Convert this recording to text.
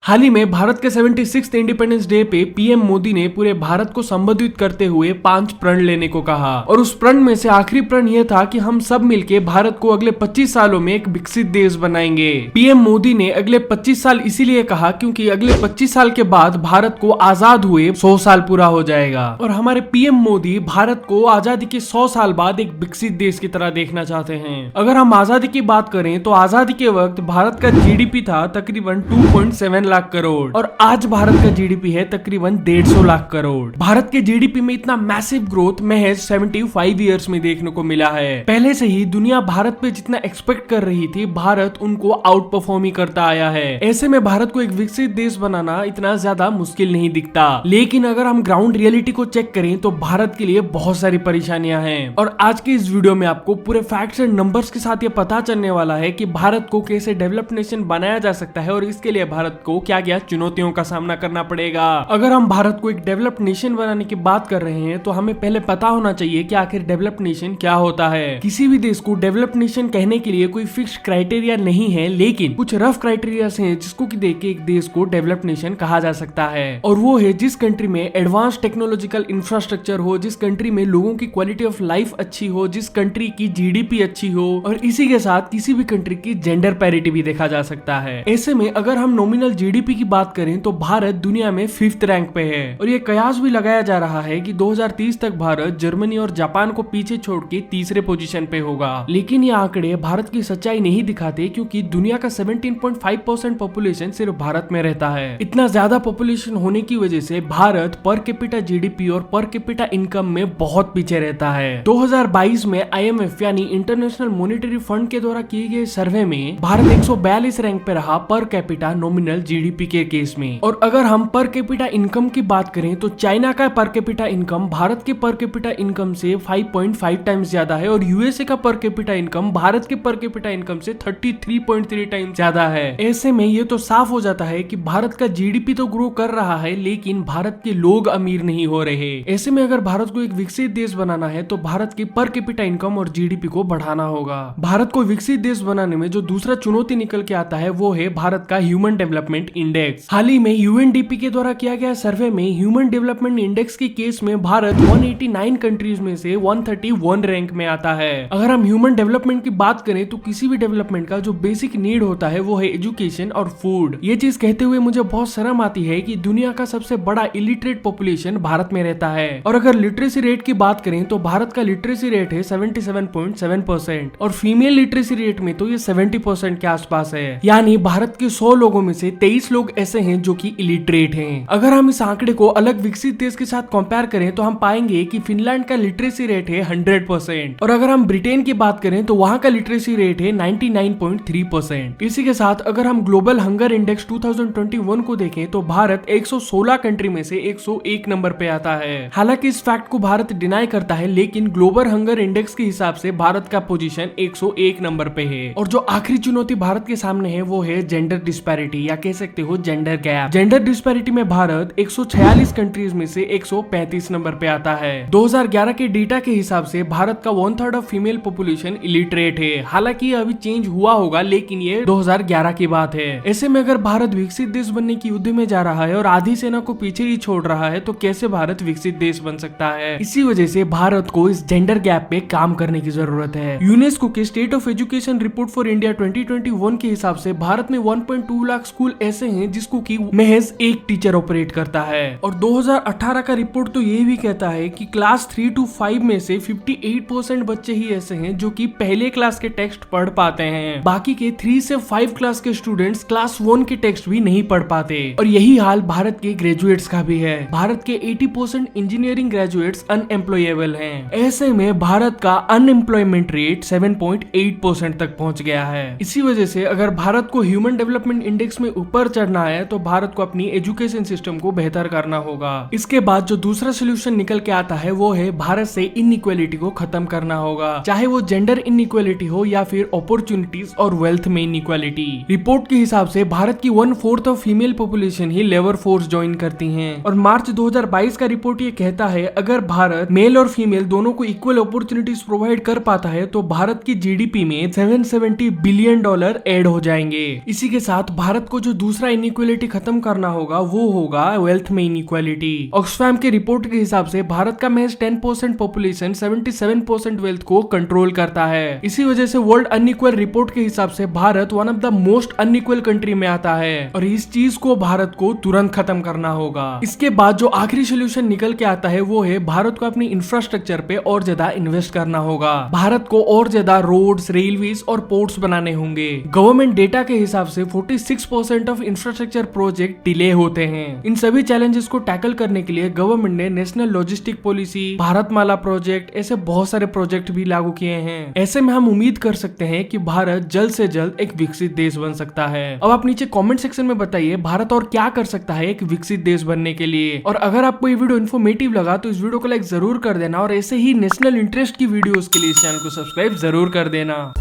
हाल ही में भारत के 76th independence day पे पीएम मोदी ने पूरे भारत को संबोधित करते हुए 5 प्रण लेने को कहा और उस प्रण में से आखिरी प्रण यह था कि हम सब मिलके भारत को अगले 25 सालों में एक विकसित देश बनाएंगे। पीएम मोदी ने अगले 25 साल इसीलिए कहा क्योंकि अगले 25 साल के बाद भारत को आजाद हुए 100 साल पूरा हो जाएगा और हमारे पीएम मोदी भारत को आजादी के 100 साल बाद एक विकसित देश की तरह देखना चाहते हैं। अगर हम आजादी की बात करें तो आजादी के वक्त भारत का जीडीपी था तकरीबन 2.7 लाख करोड़ और आज भारत का जीडीपी है तकरीबन 150 लाख करोड़। भारत के जीडीपी में इतना मैसिव ग्रोथ महज 75 इयर्स में देखने को मिला है। पहले से ही दुनिया भारत पे जितना एक्सपेक्ट कर रही थी भारत उनको आउट परफॉर्म ही करता आया है। ऐसे में भारत को एक विकसित देश बनाना इतना ज्यादा मुश्किल नहीं दिखता, लेकिन अगर हम ग्राउंड रियलिटी को चेक करें तो भारत के लिए बहुत सारी परेशानियां हैं और आज के इस वीडियो में आपको पूरे फैक्ट्स एंड नंबर्स के साथ ये पता चलने वाला है कि भारत को कैसे डेवलप्ड नेशन बनाया जा सकता है और इसके लिए भारत को क्या क्या चुनौतियों का सामना करना पड़ेगा। अगर हम भारत को एक डेवलप्ड नेशन बनाने की बात कर रहे हैं तो हमें पहले पता होना चाहिए कि आखिर डेवलप्ड नेशन क्या होता है। किसी भी देश को डेवलप्ड नेशन कहने के लिए कोई फिक्स क्राइटेरिया नहीं है, लेकिन कुछ रफ क्राइटेरिया हैं जिसको कि देख के एक देश को डेवलप्ड नेशन कहा जा सकता है और वो है जिस कंट्री में एडवांस टेक्नोलॉजिकल इंफ्रास्ट्रक्चर हो, जिस कंट्री में लोगों की क्वालिटी ऑफ लाइफ अच्छी हो, जिस कंट्री की जीडीपी अच्छी हो और इसी के साथ किसी भी कंट्री की जेंडर पैरिटी भी देखा जा सकता है। ऐसे में अगर हम नॉमिनल जीडीपी की बात करें तो भारत दुनिया में 5th रैंक पे है और ये कयास भी लगाया जा रहा है कि 2030 तक भारत जर्मनी और जापान को पीछे छोड़ के तीसरे पोजीशन पे होगा। लेकिन ये आंकड़े भारत की सच्चाई नहीं दिखाते क्योंकि दुनिया का 17.5% पॉपुलेशन सिर्फ भारत में रहता है। इतना ज्यादा पॉपुलेशन होने की वजह से भारत पर कैपिटा जीडीपी और पर कैपिटा इनकम में बहुत पीछे रहता है। 2022 में IMF यानी इंटरनेशनल मॉनेटरी फंड के द्वारा किए गए सर्वे में भारत 142 रैंक पे रहा पर कैपिटा नॉमिनल जीडीपी के केस में। और अगर हम पर कैपिटा इनकम की बात करें तो चाइना का पर कैपिटा इनकम भारत के पर कैपिटा इनकम से 5.5 टाइम्स ज्यादा है और यूएसए का पर कैपिटा इनकम भारत के पर कैपिटा इनकम से 33.3 टाइम्स ज्यादा है। ऐसे में ये तो साफ हो जाता है कि भारत का जीडीपी तो ग्रो कर रहा है लेकिन भारत के लोग अमीर नहीं हो रहे। ऐसे में अगर भारत को एक विकसित देश बनाना है तो भारत के पर कैपिटा इनकम और जीडीपी को बढ़ाना होगा। भारत को विकसित देश बनाने में जो दूसरा चुनौती निकल के आता है वो है भारत का ह्यूमन डेवलपमेंट इंडेक्स। हाल ही में यूएनडीपी के द्वारा किया गया सर्वे में ह्यूमन डेवलपमेंट इंडेक्स के केस में भारत 189 कंट्रीज में से 131 रैंक में आता है। अगर हम ह्यूमन डेवलपमेंट की बात करें तो किसी भी डेवलपमेंट का जो बेसिक नीड होता है वो है एजुकेशन और फूड। ये चीज कहते हुए मुझे बहुत शर्म आती है कि दुनिया का सबसे बड़ा इलिटरेट पॉपुलेशन भारत में रहता है और अगर लिटरेसी रेट की बात करें तो भारत का लिटरेसी रेट है 77.7% और फीमेल लिटरेसी रेट में तो ये 70% के आसपास है। यानी भारत के 100 लोगों में से 23 लोग ऐसे हैं जो कि इलिटरेट हैं। अगर हम इस आंकड़े को अलग विकसित देश के साथ कंपेयर करें तो हम पाएंगे कि फिनलैंड का लिटरेसी रेट है 100% और अगर हम ब्रिटेन की बात करें तो वहां का लिटरेसी रेट है 99.3%। इसी के साथ अगर हम ग्लोबल हंगर इंडेक्स 2021 को देखें तो भारत 116 कंट्री में से 101 नंबर पे आता है। हालांकि इस फैक्ट को भारत डिनाई करता है लेकिन ग्लोबल हंगर इंडेक्स के हिसाब से भारत का पोजीशन 101 नंबर पे है। और जो आखिरी चुनौती भारत के सामने है वो है जेंडर डिस्पैरिटी या कह सकते हो जेंडर गैप। जेंडर डिस्पैरिटी में भारत 146 कंट्रीज में से 135 नंबर पे आता है। 2011 के डेटा के हिसाब से भारत का 1/3 ऑफ फीमेल पॉपुलेशन इलिटरेट है। हालांकि अभी चेंज हुआ होगा लेकिन ये 2011 की बात है। ऐसे में अगर भारत विकसित देश बनने की युद्ध में जा रहा है और आधी सेना को पीछे ही छोड़ रहा है तो कैसे भारत विकसित देश बन सकता है। इसी वजह से भारत को इस जेंडर गैप पे काम करने की जरूरत है। यूनेस्को के state of education report for India 2021 के हिसाब से भारत में 1.2 लाख स्कूल ऐसे हैं जिसको कि महज एक टीचर ऑपरेट करता है और 2018 का रिपोर्ट तो ये भी कहता है कि क्लास 3 to 5 में से 58% बच्चे ही ऐसे हैं जो कि पहले क्लास के टेक्स्ट पढ़ पाते हैं। बाकी के 3 से 5 क्लास के स्टूडेंट्स क्लास 1 के टेक्स्ट भी नहीं पढ़ पाते और यही हाल भारत के ग्रेजुएट्स का भी है। भारत के 80% इंजीनियरिंग ग्रेजुएट्स अनएम्प्लॉयबल हैं। ऐसे में भारत का अनएम्प्लॉयमेंट रेट 7.8% तक पहुंच गया है। इसी वजह से अगर भारत को ह्यूमन डेवलपमेंट इंडेक्स में ऊपर चढ़ना है तो भारत को अपनी एजुकेशन सिस्टम को बेहतर करना होगा। इसके बाद जो दूसरा सोल्यूशन निकल के आता है वो है भारत से इनइक्वालिटी को खत्म करना होगा, चाहे वो जेंडर इनइक्वालिटी हो या फिर अपॉर्चुनिटीज और वेल्थ में इनइक्वालिटी। रिपोर्ट के हिसाब से भारत की 1/4 of female population he labour force join करती हैं और मार्च 2022 का रिपोर्ट ये कहता है अगर भारत मेल और फीमेल दोनों को इक्वल अपॉर्चुनिटीज प्रोवाइड कर पाता है तो भारत की जीडीपी में $770 बिलियन ऐड हो जाएंगे। इसी के साथ भारत को जो दूसरा दूसरा इनइक्वालिटी खत्म करना होगा वो होगा वेल्थ में इनइक्वालिटी। ऑक्सफैम के रिपोर्ट के हिसाब से भारत का महज 10% पॉपुलेशन 77% वेल्थ को कंट्रोल करता है। इसी वजह से वर्ल्ड अनइक्वल रिपोर्ट के हिसाब से Bharat one of the most unequal country में आता है और इस चीज को भारत को तुरंत खत्म करना होगा। इसके बाद जो आखिरी सोल्यूशन निकल के आता है वो है भारत को अपनी इंफ्रास्ट्रक्चर पे और ज्यादा इन्वेस्ट करना होगा। भारत को और ज्यादा रोड्स, रेलवेज और पोर्ट्स बनाने होंगे। गवर्नमेंट डेटा के हिसाब से 46% ऑफ इंफ्रास्ट्रक्चर प्रोजेक्ट डिले होते हैं। इन सभी चैलेंजेस को टैकल करने के लिए गवर्नमेंट ने national logistic policy, Bharatmala project ऐसे बहुत सारे प्रोजेक्ट भी लागू किए हैं। ऐसे में हम उम्मीद कर सकते हैं कि भारत जल्द से जल्द एक विकसित देश बन सकता है। अब आप नीचे कमेंट सेक्शन में बताइए भारत और क्या कर सकता है एक विकसित देश बनने के लिए। और अगर आपको ये वीडियो इन्फॉर्मेटिव लगा तो इस वीडियो को लाइक जरूर कर देना और ऐसे ही नेशनल इंटरेस्ट की वीडियोस के लिए इस चैनल को सब्सक्राइब जरूर कर देना।